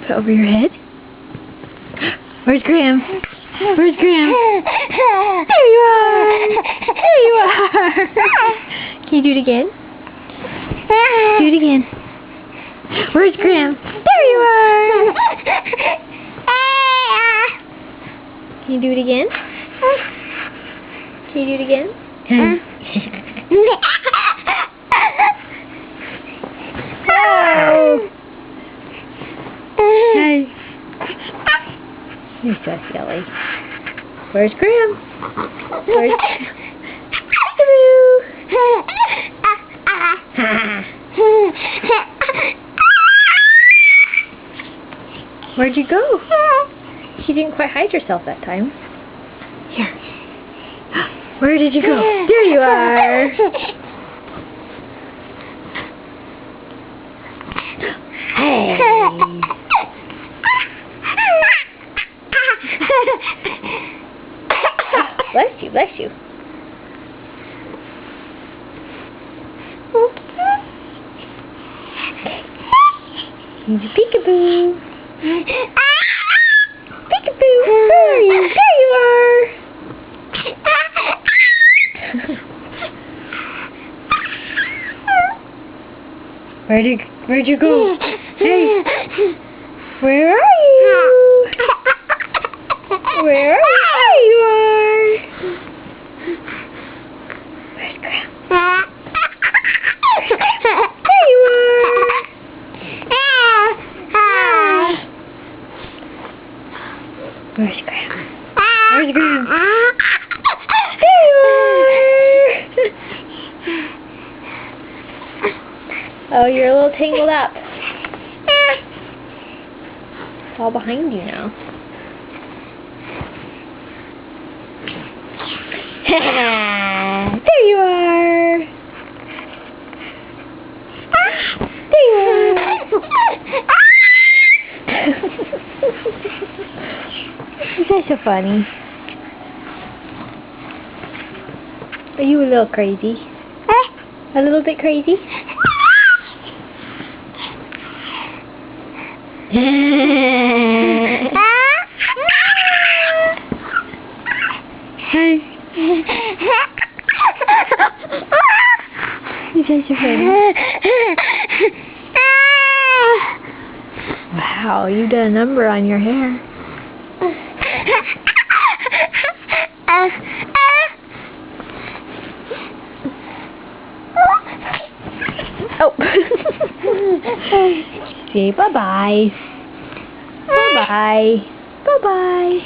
Over your head? Where's Graham? Where's Graham? There you are! There you are! Can you do it again? Do it again. Where's Graham? There you are! Can you do it again? Can you do it again? Oh! Hey. You're so silly. Where's Graham? Where's Where'd you go? She didn't quite hide herself that time. Here. Where did you go? There you are. Hey. Bless you, bless you. He's a peekaboo. Peekaboo, where are you? There you are. Where'd you go? Hey, where are you? Where are you? There you are. Where's Graham? There you are. Where's Graham? Where's Graham? There you are. Oh, you're a little tangled up. It's all behind you now. There you are. There you are. You guys are funny. Are you a little crazy? A little bit crazy? Hey. You guys are funny. Wow, you did a number on your hair. Oh. Say bye-bye. Bye-bye. Bye-bye.